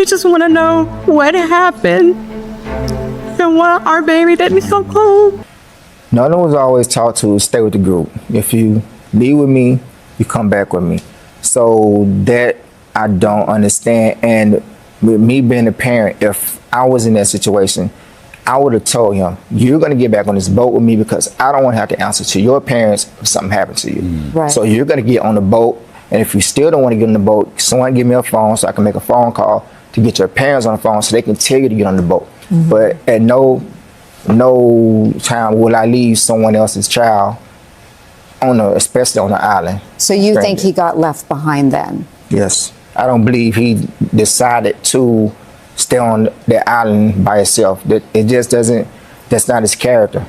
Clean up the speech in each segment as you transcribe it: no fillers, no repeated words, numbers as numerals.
We just want to know what happened and why our baby didn't come home. Nolan was always taught to stay with the group. If you be with me, you come back with me. So that I don't understand. And with me being a parent, if I was in that situation, I would have told him, you're going to get back on this boat with me because I don't want to have to answer to your parents if something happened to you. Right. So you're going to get on the boat. And if you still don't want to get on the boat, someone give me a phone so I can make a phone call to get your parents on the phone so they can tell you to get on the boat. But at no time will I leave someone else's child especially on the island. So you think he got left behind then? Yes. I don't believe he decided to stay on the island by himself. It just doesn't, that's not his character.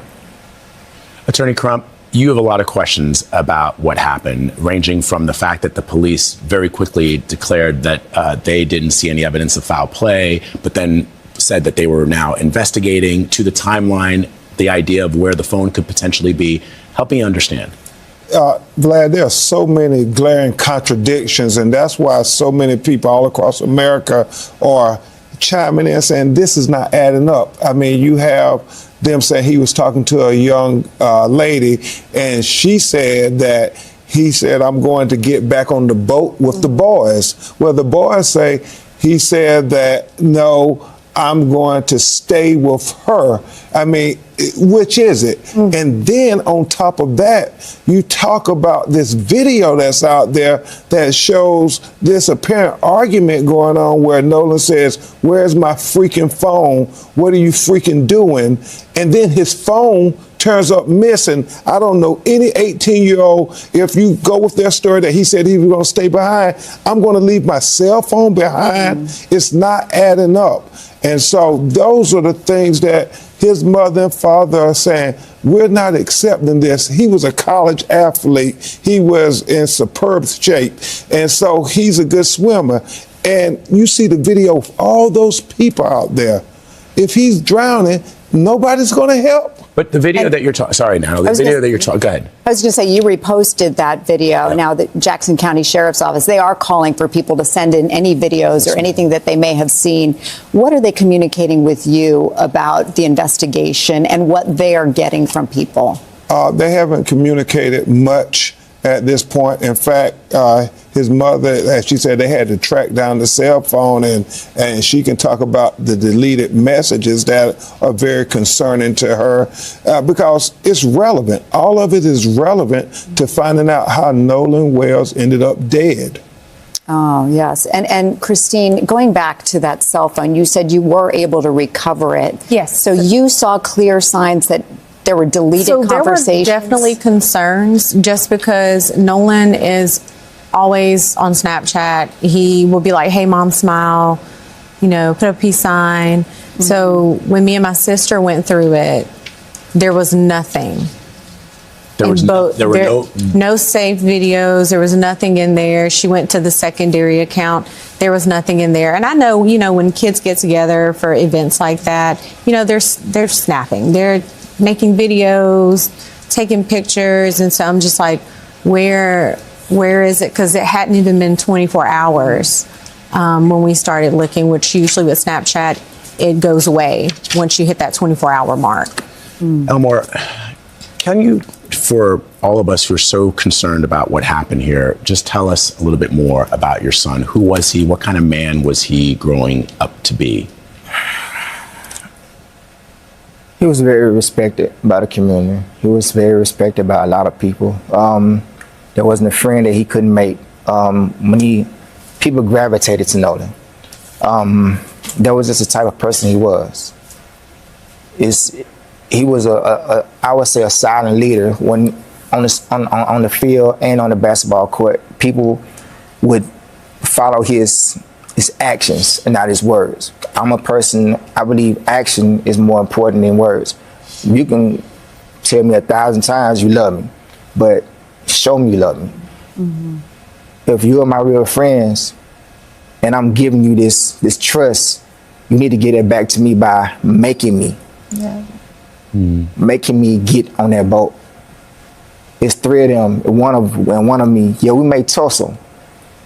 Attorney Crump, you have a lot of questions about what happened, ranging from the fact that the police very quickly declared that they didn't see any evidence of foul play, but then said that they were now investigating, to the timeline, the idea of where the phone could potentially be. Help me understand. Vlad, there are so many glaring contradictions, and that's why so many people all across America are chiming in saying this is not adding up. I mean, you have them saying he was talking to a young lady, and she said that he said, I'm going to get back on the boat with the boys. Well, the boys say he said that, no, I'm going to stay with her. I mean, which is it? And then on top of that, you talk about this video that's out there that shows this apparent argument going on where Nolan says, where's my freaking phone? What are you freaking doing? And then his phone turns up missing. I don't know any 18-year-old, if you go with their story that he said he was going to stay behind, I'm going to leave my cell phone behind. It's not adding up. And so those are the things that his mother and father are saying, we're not accepting this. He was a college athlete. He was in superb shape. And so he's a good swimmer. And you see the video of all those people out there. If he's drowning, nobody's going to help. But the video that you're talking, sorry now, the video that you're talking, go ahead. I was going to say, you reposted that video. Yeah. Now the Jackson County Sheriff's Office, they are calling for people to send in any videos or anything that they may have seen. What are they communicating with you about the investigation and what they are getting from people? They haven't communicated much at this point. In fact, his mother, as she said, they had to track down the cell phone, and she can talk about the deleted messages that are very concerning to her because it's relevant. All of it is relevant to finding out how Nolan Wells ended up dead. Oh, yes. And Christine, going back to that cell phone, you said you were able to recover it. Yes. So you saw clear signs that there were deleted conversations? There were definitely concerns just because Nolan is always on Snapchat. He will be like, hey, mom, smile, you know, put a peace sign. So when me and my sister went through it, there was nothing. There were no saved videos. There was nothing in there. She went to the secondary account. There was nothing in there. And I know, you know, when kids get together for events like that, you know, they're snapping. They're making videos, taking pictures. And so I'm just like, where is it? Because it hadn't even been 24 hours when we started looking, which usually with Snapchat, it goes away once you hit that 24-hour mark. Elmore, can you, for all of us who are so concerned about what happened here, just tell us a little bit more about your son? Who was he? What kind of man was he growing up to be? He was very respected by the community. He was very respected by a lot of people. There wasn't a friend that he couldn't make. People gravitated to Nolan. That was just the type of person he was. He was I would say a silent leader when on the field and on the basketball court. People would follow his actions and not his words. I'm a person, I believe action is more important than words. You can tell me 1,000 times you love me, but show me you love me. If you are my real friends and I'm giving you this trust, you need to get it back to me by making me. Making me get on that boat. It's 3 of them, one of me. Yeah, we may tussle,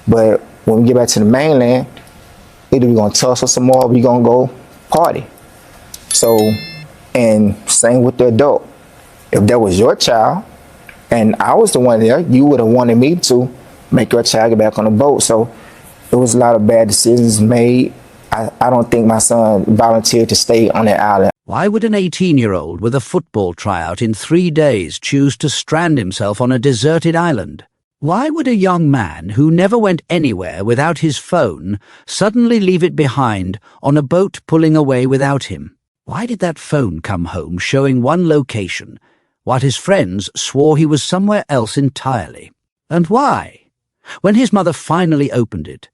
but when we get back to the mainland, Either we're gonna tussle some more, or we're gonna go party. So, and same with the adult. If that was your child and I was the one there, you would have wanted me to make your child get back on the boat. So it was a lot of bad decisions made. I don't think my son volunteered to stay on that island. Why would an 18-year-old with a football tryout in 3 days choose to strand himself on a deserted island? Why would a young man who never went anywhere without his phone suddenly leave it behind on a boat pulling away without him? Why did that phone come home showing one location, while his friends swore he was somewhere else entirely? And why, when his mother finally opened it,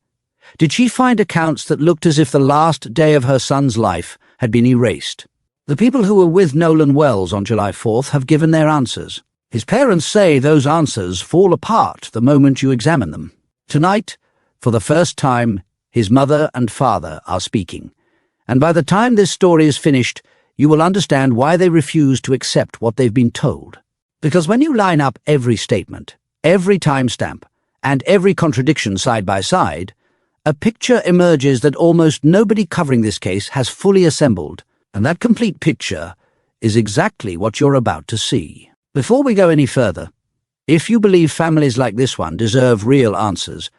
did she find accounts that looked as if the last day of her son's life had been erased? The people who were with Nolan Wells on July 4th have given their answers. His parents say those answers fall apart the moment you examine them. Tonight, for the first time, his mother and father are speaking. And by the time this story is finished, you will understand why they refuse to accept what they've been told. Because when you line up every statement, every timestamp, and every contradiction side by side, a picture emerges that almost nobody covering this case has fully assembled, and that complete picture is exactly what you're about to see. Before we go any further, if you believe families like this one deserve real answers,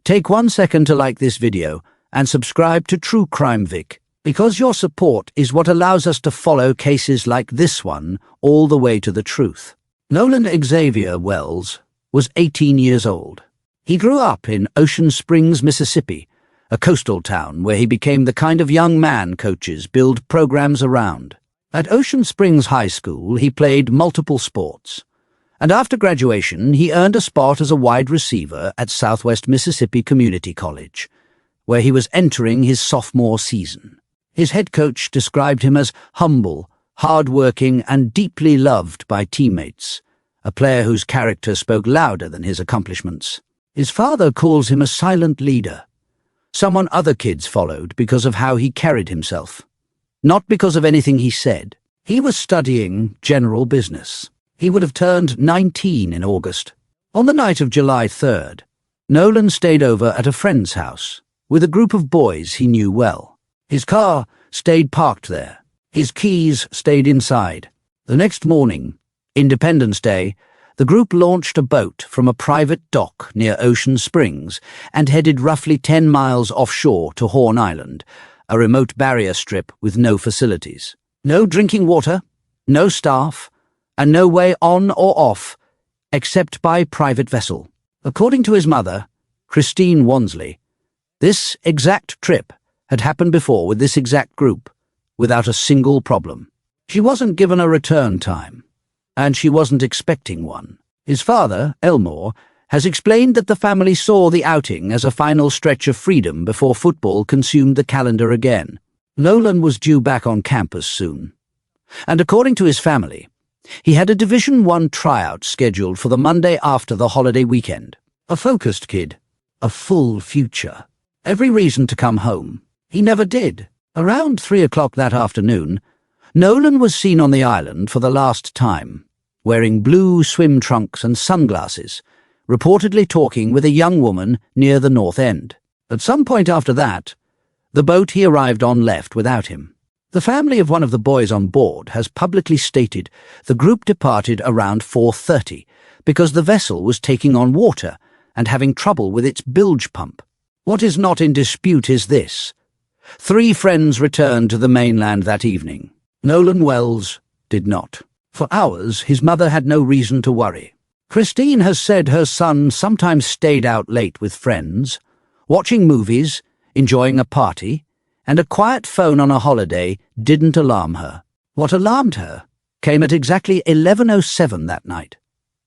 take 1 second to like this video and subscribe to True Crime Vic, because your support is what allows us to follow cases like this one all the way to the truth. Nolan Xavier Wells was 18 years old. He grew up in Ocean Springs, Mississippi, a coastal town where he became the kind of young man coaches build programs around. At Ocean Springs High School, he played multiple sports. And after graduation, he earned a spot as a wide receiver at Southwest Mississippi Community College, where he was entering his sophomore season. His head coach described him as humble, hard-working, and deeply loved by teammates, a player whose character spoke louder than his accomplishments. His father calls him a silent leader, someone other kids followed because of how he carried himself, not because of anything he said. He was studying general business. He would have turned 19 in August. On the night of July 3rd, Nolan stayed over at a friend's house with a group of boys he knew well. His car stayed parked there. His keys stayed inside. The next morning, Independence Day, the group launched a boat from a private dock near Ocean Springs and headed roughly 10 miles offshore to Horn Island, a remote barrier strip with no facilities. No drinking water, no staff, and no way on or off except by private vessel. According to his mother, Christine Wansley, this exact trip had happened before with this exact group, without a single problem. She wasn't given a return time, and she wasn't expecting one. His father, Elmore, has explained that the family saw the outing as a final stretch of freedom before football consumed the calendar again. Nolan was due back on campus soon, and according to his family, he had a Division I tryout scheduled for the Monday after the holiday weekend. A focused kid, a full future, every reason to come home. He never did. Around 3 o'clock that afternoon, Nolan was seen on the island for the last time, wearing blue swim trunks and sunglasses, reportedly talking with a young woman near the north end. At some point after that, the boat he arrived on left without him. The family of one of the boys on board has publicly stated the group departed around 4:30 because the vessel was taking on water and having trouble with its bilge pump. What is not in dispute is this: 3 friends returned to the mainland that evening. Nolan Wells did not. For hours, his mother had no reason to worry. Christine has said her son sometimes stayed out late with friends, watching movies, enjoying a party, and a quiet phone on a holiday didn't alarm her. What alarmed her came at exactly 11:07 that night.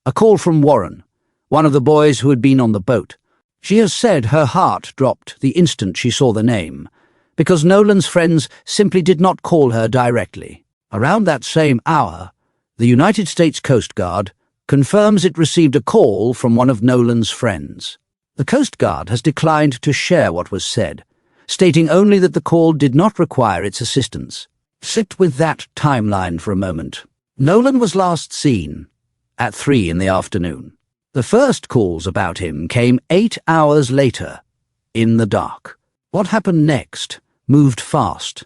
A call from Warren, one of the boys who had been on the boat. She has said her heart dropped the instant she saw the name, because Nolan's friends simply did not call her directly. Around that same hour, the United States Coast Guard confirms it received a call from one of Nolan's friends. The Coast Guard has declined to share what was said, stating only that the call did not require its assistance. Sit with that timeline for a moment. Nolan was last seen at 3 in the afternoon. The first calls about him came 8 hours later, in the dark. What happened next moved fast,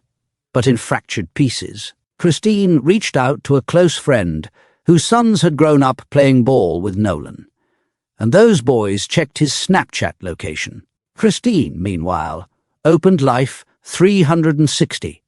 but in fractured pieces. Christine reached out to a close friend whose sons had grown up playing ball with Nolan, and those boys checked his Snapchat location. Christine, meanwhile, opened Life 360,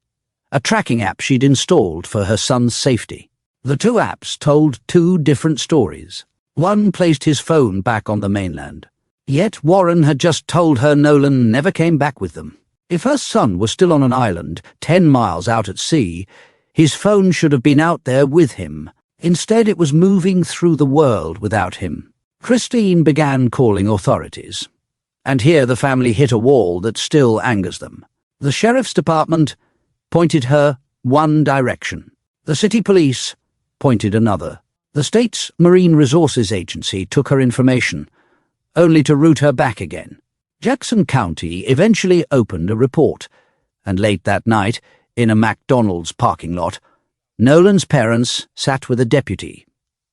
a tracking app she'd installed for her son's safety. The two apps told two different stories. One placed his phone back on the mainland. Yet Warren had just told her Nolan never came back with them. If her son was still on an island 10 miles out at sea, his phone should have been out there with him. Instead, it was moving through the world without him. Christine began calling authorities. And here the family hit a wall that still angers them. The sheriff's department pointed her one direction. The city police pointed another. The state's Marine Resources Agency took her information, only to route her back again. Jackson County eventually opened a report, and late that night, in a McDonald's parking lot, Nolan's parents sat with a deputy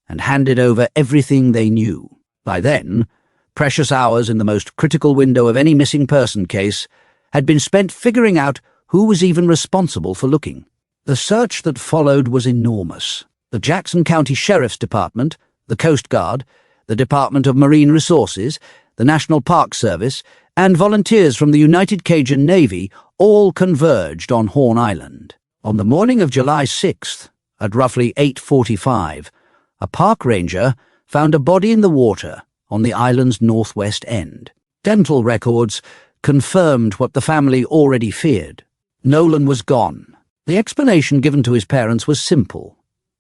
and handed over everything they knew. By then, precious hours in the most critical window of any missing person case had been spent figuring out who was even responsible for looking. The search that followed was enormous. The Jackson County Sheriff's Department, the Coast Guard, the Department of Marine Resources, the National Park Service, and volunteers from the United Cajun Navy all converged on Horn Island. On the morning of July 6th, at roughly 8:45, a park ranger found a body in the water on the island's northwest end. Dental records confirmed what the family already feared. Nolan was gone. The explanation given to his parents was simple.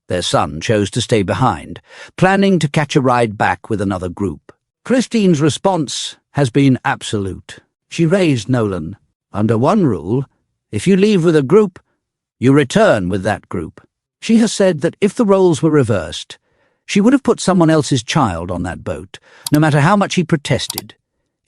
Their son chose to stay behind, planning to catch a ride back with another group. Christine's response has been absolute. She raised Nolan under one rule: if you leave with a group, you return with that group. She has said that if the roles were reversed, she would have put someone else's child on that boat, no matter how much he protested,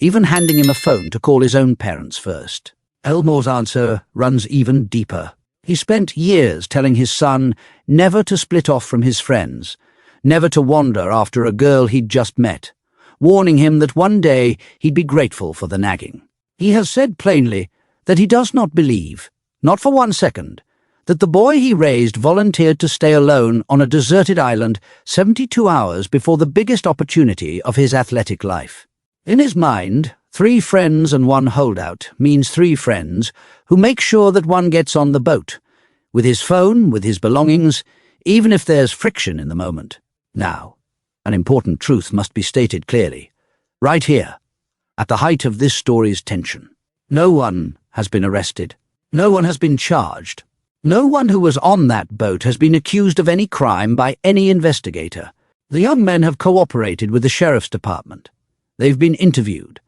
even handing him a phone to call his own parents first. Elmore's answer runs even deeper. He spent years telling his son never to split off from his friends, never to wander after a girl he'd just met, warning him that one day he'd be grateful for the nagging. He has said plainly that he does not believe, not for 1 second, that the boy he raised volunteered to stay alone on a deserted island 72 hours before the biggest opportunity of his athletic life. In his mind, 3 friends and 1 holdout means 3 friends who make sure that one gets on the boat, with his phone, with his belongings, even if there's friction in the moment. Now, an important truth must be stated clearly. Right here, at the height of this story's tension. No one has been arrested. No one has been charged. No one who was on that boat has been accused of any crime by any investigator. The young men have cooperated with the sheriff's department. They've been interviewed,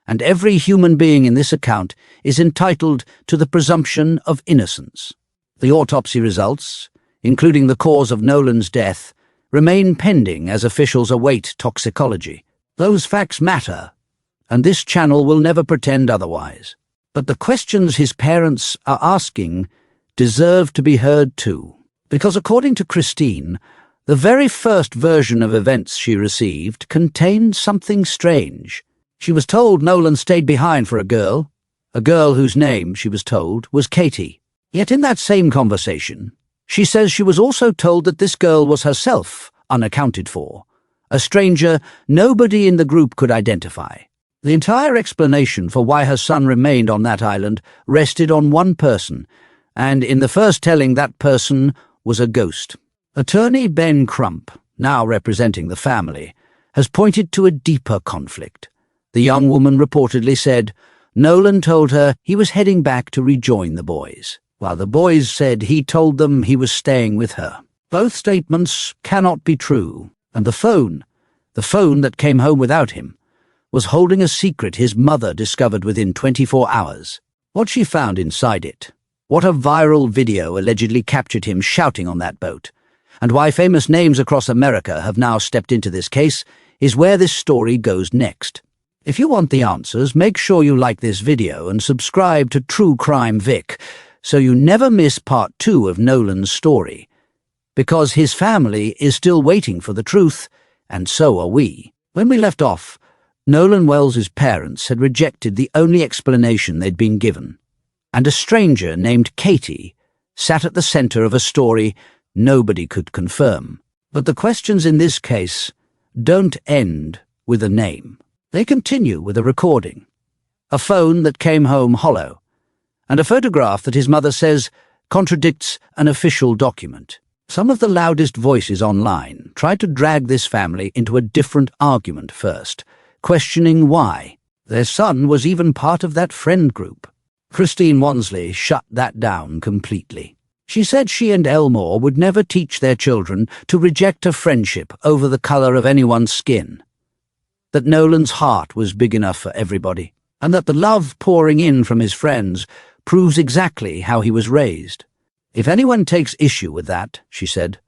and every human being in this account is entitled to the presumption of innocence. The autopsy results, including the cause of Nolan's death, remain pending as officials await toxicology. Those facts matter, and this channel will never pretend otherwise. But the questions his parents are asking deserve to be heard too, because according to Christine, the very first version of events she received contained something strange. She was told Nolan stayed behind for a girl whose name, she was told, was Katie. Yet in that same conversation, she says she was also told that this girl was herself unaccounted for, a stranger nobody in the group could identify. The entire explanation for why her son remained on that island rested on one person, and in the first telling, that person was a ghost. Attorney Ben Crump, now representing the family, has pointed to a deeper conflict. The young woman reportedly said Nolan told her he was heading back to rejoin the boys, while the boys said he told them he was staying with her. Both statements cannot be true, and the phone that came home without him, was holding a secret his mother discovered within 24 hours. What she found inside it, what a viral video allegedly captured him shouting on that boat, and why famous names across America have now stepped into this case, is where this story goes next. If you want the answers, make sure you like this video and subscribe to True Crime Vic, so you never miss part 2 of Nolan's story. Because his family is still waiting for the truth, and so are we. When we left off, Nolan Wells' parents had rejected the only explanation they'd been given, and a stranger named Katie sat at the center of a story nobody could confirm. But the questions in this case don't end with a name. They continue with a recording, a phone that came home hollow, and a photograph that his mother says contradicts an official document. Some of the loudest voices online tried to drag this family into a different argument first, questioning why. Their son was even part of that friend group. Christine Wansley shut that down completely. She said she and Elmore would never teach their children to reject a friendship over the color of anyone's skin, that Nolan's heart was big enough for everybody, and that the love pouring in from his friends proves exactly how he was raised. If anyone takes issue with that, she said,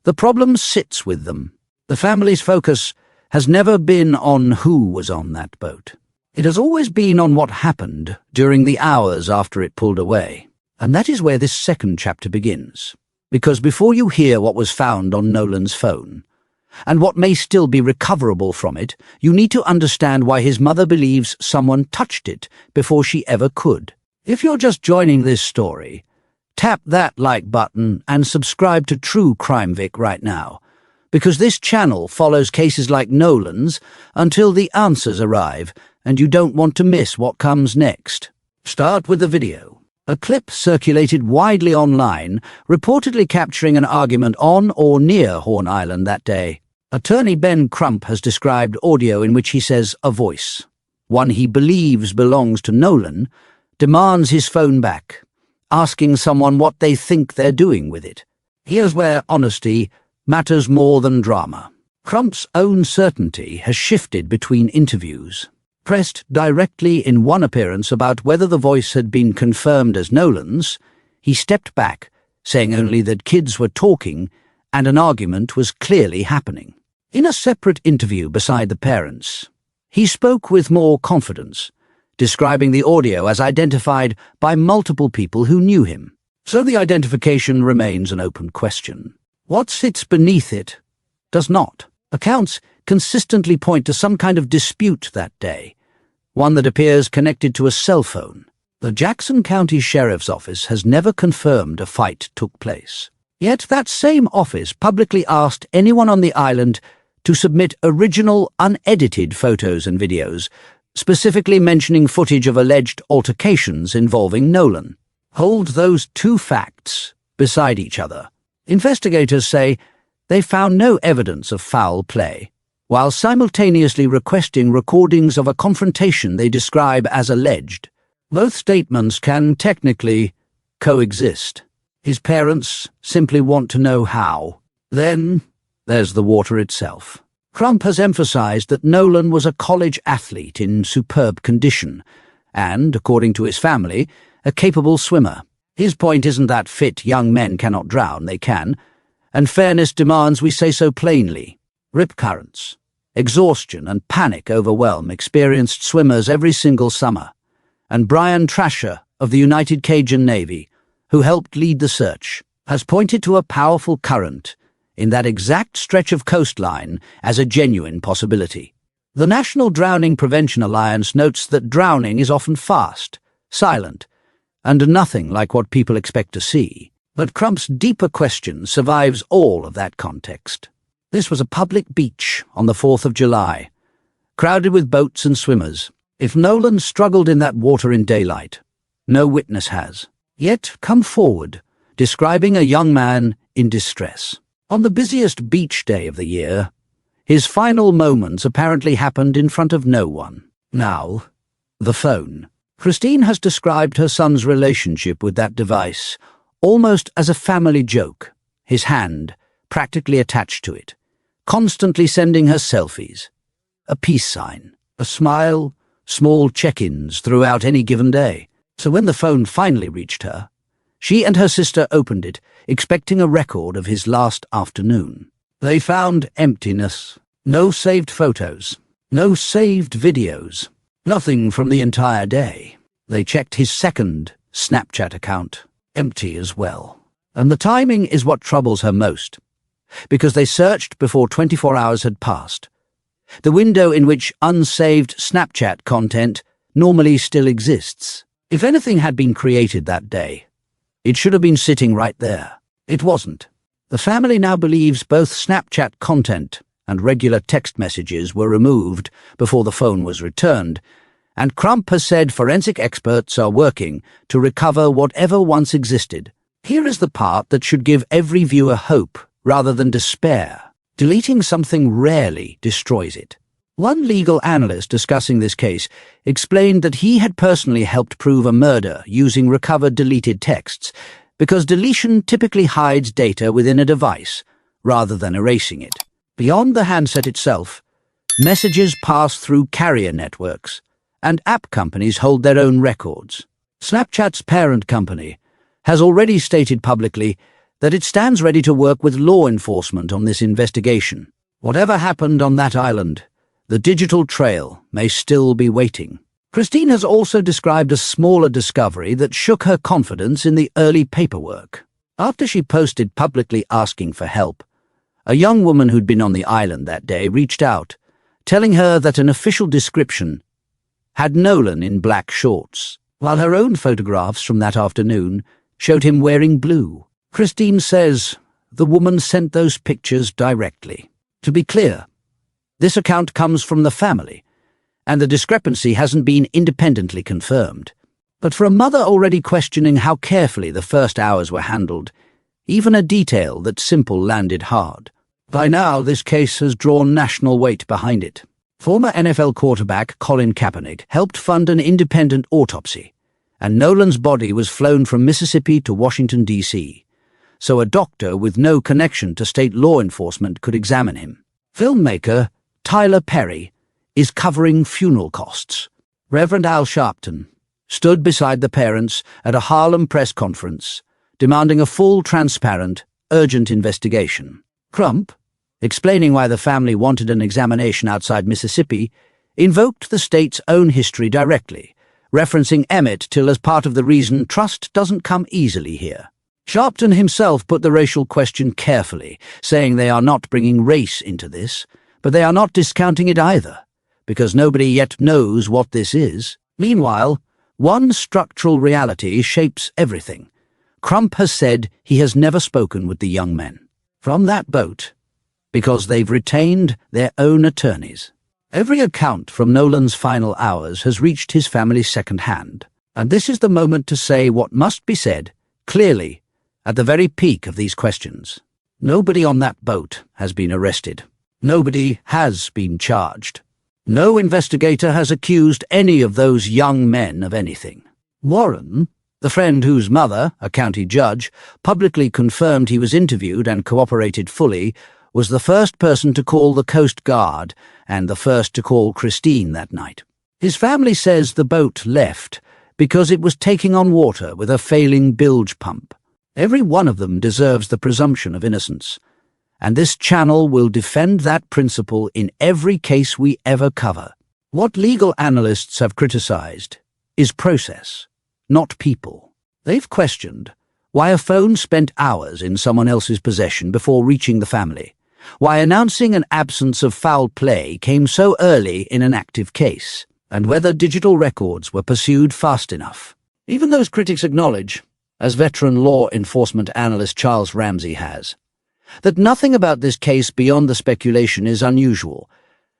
the problem sits with them. The family's focus has never been on who was on that boat. It has always been on what happened during the hours after it pulled away. And that is where this second chapter begins. Because before you hear what was found on Nolan's phone, and what may still be recoverable from it, you need to understand why his mother believes someone touched it before she ever could. If you're just joining this story, tap that like button and subscribe to True Crime Vic right now, because this channel follows cases like Nolan's until the answers arrive, and you don't want to miss what comes next. Start with the video. A clip circulated widely online, reportedly capturing an argument on or near Horn Island that day. Attorney Ben Crump has described audio in which he says a voice, one he believes belongs to Nolan, demands his phone back, asking someone what they think they're doing with it. Here's where honesty matters more than drama. Crump's own certainty has shifted between interviews. Pressed directly in one appearance about whether the voice had been confirmed as Nolan's, he stepped back, saying only that kids were talking and an argument was clearly happening. In a separate interview beside the parents, he spoke with more confidence, describing the audio as identified by multiple people who knew him. So the identification remains an open question. What sits beneath it does not. Accounts consistently point to some kind of dispute that day, one that appears connected to a cell phone. The Jackson County Sheriff's Office has never confirmed a fight took place. Yet that same office publicly asked anyone on the island to submit original, unedited photos and videos, specifically mentioning footage of alleged altercations involving Nolan. Hold those two facts beside each other. Investigators say they found no evidence of foul play, while simultaneously requesting recordings of a confrontation they describe as alleged. Both statements can technically coexist. His parents simply want to know how. Then there's the water itself. Crump has emphasized that Nolan was a college athlete in superb condition and, according to his family, a capable swimmer. His point isn't that fit young men cannot drown, they can, and fairness demands we say so plainly. Rip currents, exhaustion and panic overwhelm experienced swimmers every single summer, and Brian Trasher of the United Cajun Navy, who helped lead the search, has pointed to a powerful current in that exact stretch of coastline as a genuine possibility. The National Drowning Prevention Alliance notes that drowning is often fast, silent, and nothing like what people expect to see. But Crump's deeper question survives all of that context. This was a public beach on the 4th of July, crowded with boats and swimmers. If Nolan struggled in that water in daylight, no witness has yet come forward describing a young man in distress. On the busiest beach day of the year, his final moments apparently happened in front of no one. Now, the phone. Christine has described her son's relationship with that device almost as a family joke, his hand practically attached to it, constantly sending her selfies, a peace sign, a smile, small check-ins throughout any given day. So when the phone finally reached her, she and her sister opened it, expecting a record of his last afternoon. They found emptiness. No saved photos. No saved videos. Nothing from the entire day. They checked his second Snapchat account. Empty as well. And the timing is what troubles her most, because they searched before 24 hours had passed. the window in which unsaved Snapchat content normally still exists. If anything had been created that day, it should have been sitting right there. It wasn't. The family now believes both Snapchat content and regular text messages were removed before the phone was returned, and Crump has said forensic experts are working to recover whatever once existed. Here is the part that should give every viewer hope rather than despair. Deleting something rarely destroys it. One legal analyst discussing this case explained that he had personally helped prove a murder using recovered deleted texts, because deletion typically hides data within a device rather than erasing it. Beyond the handset itself, messages pass through carrier networks, and app companies hold their own records. Snapchat's parent company has already stated publicly that it stands ready to work with law enforcement on this investigation. Whatever happened on that island, the digital trail may still be waiting. Christine has also described a smaller discovery that shook her confidence in the early paperwork. After she posted publicly asking for help, a young woman who'd been on the island that day reached out, telling her that an official description had Nolan in black shorts, while her own photographs from that afternoon showed him wearing blue. Christine says the woman sent those pictures directly. To be clear, this account comes from the family, and the discrepancy hasn't been independently confirmed. But for a mother already questioning how carefully the first hours were handled, even a detail that simple landed hard. By now, this case has drawn national weight behind it. Former NFL quarterback Colin Kaepernick helped fund an independent autopsy, and Nolan's body was flown from Mississippi to Washington, D.C., so a doctor with no connection to state law enforcement could examine him. Filmmaker Tyler Perry is covering funeral costs. Reverend Al Sharpton stood beside the parents at a Harlem press conference, demanding a full, transparent, urgent investigation. Crump, explaining why the family wanted an examination outside Mississippi, invoked the state's own history directly, referencing Emmett Till as part of the reason trust doesn't come easily here. Sharpton himself put the racial question carefully, saying they are not bringing race into this, but they are not discounting it either, because nobody yet knows what this is. Meanwhile, one structural reality shapes everything. Crump has said he has never spoken with the young men from that boat because they've retained their own attorneys. Every account from Nolan's final hours has reached his family second-hand, and this is the moment to say what must be said clearly at the very peak of these questions. Nobody on that boat has been arrested. Nobody has been charged. No investigator has accused any of those young men of anything. Warren, the friend whose mother, a county judge, publicly confirmed he was interviewed and cooperated fully, was the first person to call the Coast Guard and the first to call Christine that night. His family says the boat left because it was taking on water with a failing bilge pump. Every one of them deserves the presumption of innocence, and this channel will defend that principle in every case we ever cover. What legal analysts have criticized is process, not people. They've questioned why a phone spent hours in someone else's possession before reaching the family, why announcing an absence of foul play came so early in an active case, and whether digital records were pursued fast enough. Even those critics acknowledge, as veteran law enforcement analyst Charles Ramsey has, that nothing about this case beyond the speculation is unusual,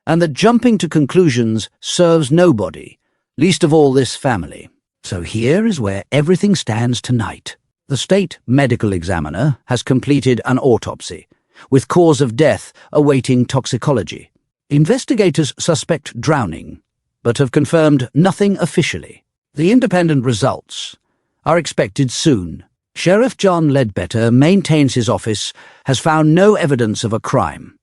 and that jumping to conclusions serves nobody, least of all this family. So here is where everything stands tonight. The state medical examiner has completed an autopsy, with cause of death awaiting toxicology. Investigators suspect drowning, but have confirmed nothing officially. The independent results are expected soon. Sheriff John Ledbetter maintains his office has found no evidence of a crime,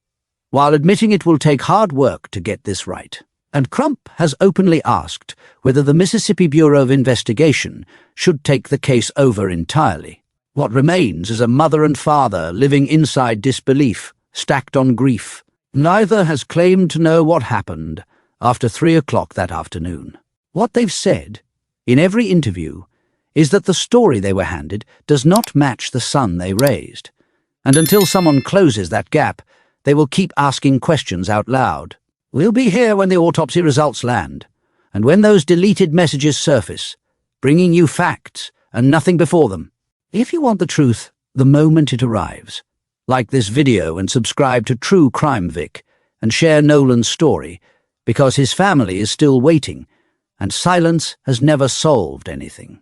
while admitting it will take hard work to get this right. And Crump has openly asked whether the Mississippi Bureau of Investigation should take the case over entirely. What remains is a mother and father living inside disbelief, stacked on grief. Neither has claimed to know what happened after 3 o'clock that afternoon. What they've said, in every interview, is that the story they were handed does not match the son they raised, and until someone closes that gap, they will keep asking questions out loud. We'll be here when the autopsy results land, and when those deleted messages surface, bringing you facts and nothing before them. If you want the truth the moment it arrives, like this video and subscribe to True Crime Vic and share Nolan's story, because his family is still waiting, and silence has never solved anything.